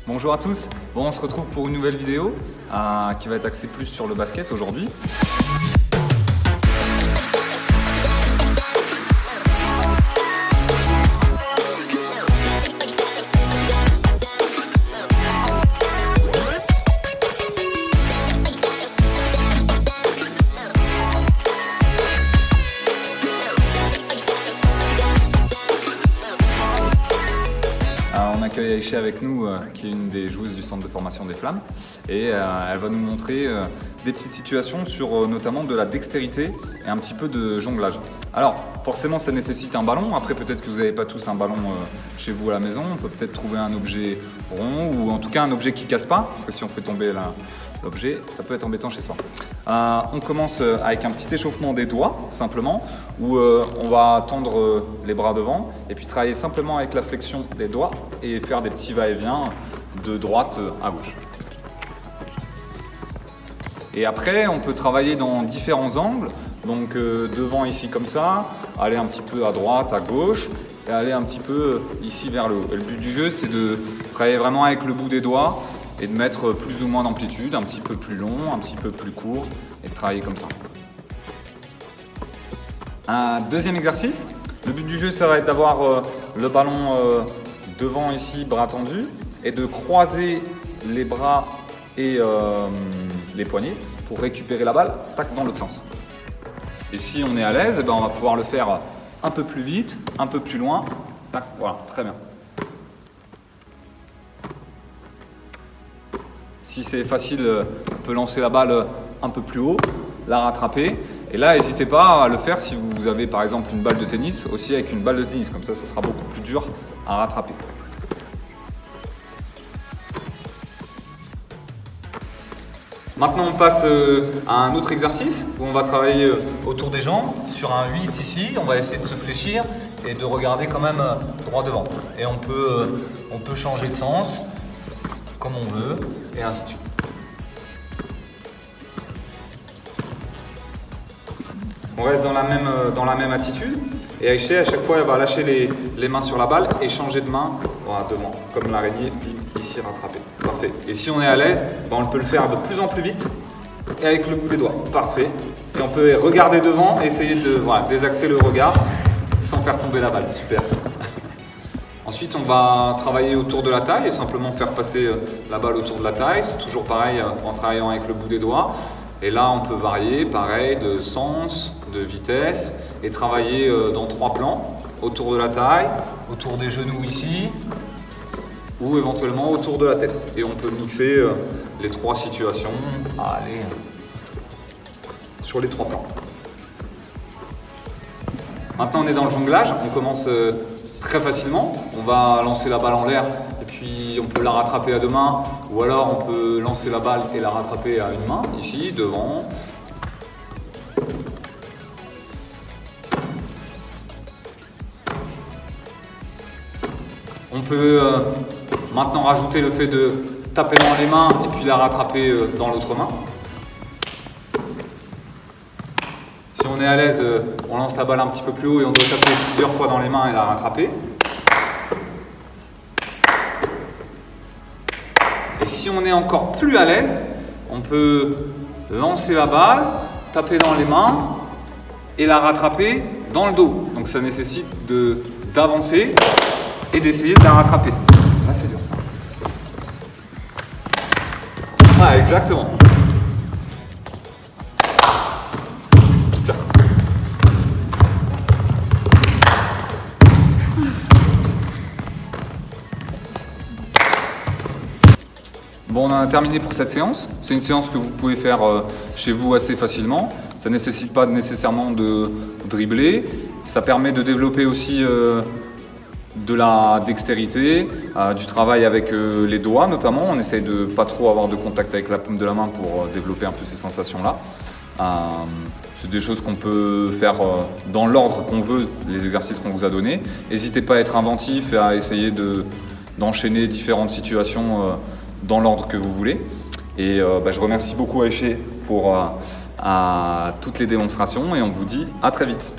Bonjour à tous, on se retrouve pour une nouvelle vidéo qui va être axée plus sur le basket aujourd'hui. On accueille Aïcha avec nous, qui est une des joueuses du centre de formation des Flammes, et elle va nous montrer des petites situations sur notamment de la dextérité et un petit peu de jonglage. Alors forcément ça nécessite un ballon, après peut-être que vous n'avez pas tous un ballon chez vous à la maison, on peut peut-être trouver un objet rond ou en tout cas un objet qui ne casse pas, parce que si on fait tomber l'objet, ça peut être embêtant chez soi. On commence avec un petit échauffement des doigts, simplement, où on va tendre les bras devant et puis travailler simplement avec la flexion des doigts et faire des petits va-et-vient de droite à gauche. Et après, on peut travailler dans différents angles, donc devant ici comme ça, aller un petit peu à droite, à gauche, et aller un petit peu ici vers le haut. Et le but du jeu, c'est de travailler vraiment avec le bout des doigts et de mettre plus ou moins d'amplitude, un petit peu plus long, un petit peu plus court, et de travailler comme ça. Un deuxième exercice, le but du jeu, ça va être d'avoir le ballon devant ici, bras tendus, et de croiser les bras et les poignets pour récupérer la balle, tac, dans l'autre sens. Et si on est à l'aise, on va pouvoir le faire un peu plus vite, un peu plus loin, tac, voilà, très bien. Si c'est facile, on peut lancer la balle un peu plus haut, la rattraper. Et là, n'hésitez pas à le faire si vous avez par exemple une balle de tennis, aussi avec une balle de tennis. Comme ça sera beaucoup plus dur à rattraper. Maintenant, on passe à un autre exercice où on va travailler autour des jambes. Sur un 8 ici, on va essayer de se fléchir et de regarder quand même droit devant. Et on peut changer de sens comme on veut, et ainsi de suite. On reste dans la même attitude, et Aïcha, à chaque fois, elle va lâcher les mains sur la balle et changer de main, voilà, devant, comme l'araignée, puis ici rattraper. Parfait. Et si on est à l'aise, on peut le faire de plus en plus vite, et avec le bout des doigts. Parfait. Et on peut regarder devant, et essayer de désaxer le regard, sans faire tomber la balle. Super. Ensuite, on va travailler autour de la taille et simplement faire passer la balle autour de la taille. C'est toujours pareil en travaillant avec le bout des doigts. Et là, on peut varier, pareil, de sens, de vitesse et travailler dans 3 plans. Autour de la taille, autour des genoux ici ou éventuellement autour de la tête. Et on peut mixer les 3 situations sur les 3 plans. Maintenant, on est dans le jonglage. On commence très facilement, on va lancer la balle en l'air et puis on peut la rattraper à 2 mains, ou alors on peut lancer la balle et la rattraper à 1 main, ici, devant. On peut maintenant rajouter le fait de taper dans les mains et puis la rattraper dans l'autre main. Si on est à l'aise, on lance la balle un petit peu plus haut et on doit taper plusieurs fois dans les mains et la rattraper. Et si on est encore plus à l'aise, on peut lancer la balle, taper dans les mains et la rattraper dans le dos. Donc ça nécessite d'avancer et d'essayer de la rattraper. Là c'est dur ça. Ah exactement. Bon, on a terminé pour cette séance. C'est une séance que vous pouvez faire chez vous assez facilement. Ça ne nécessite pas nécessairement de dribbler. Ça permet de développer aussi de la dextérité, du travail avec les doigts notamment. On essaye de pas trop avoir de contact avec la paume de la main pour développer un peu ces sensations-là. C'est des choses qu'on peut faire dans l'ordre qu'on veut, les exercices qu'on vous a donnés. N'hésitez pas à être inventif et à essayer d'enchaîner différentes situations dans l'ordre que vous voulez. Et je remercie beaucoup Aïcha pour toutes les démonstrations et on vous dit à très vite.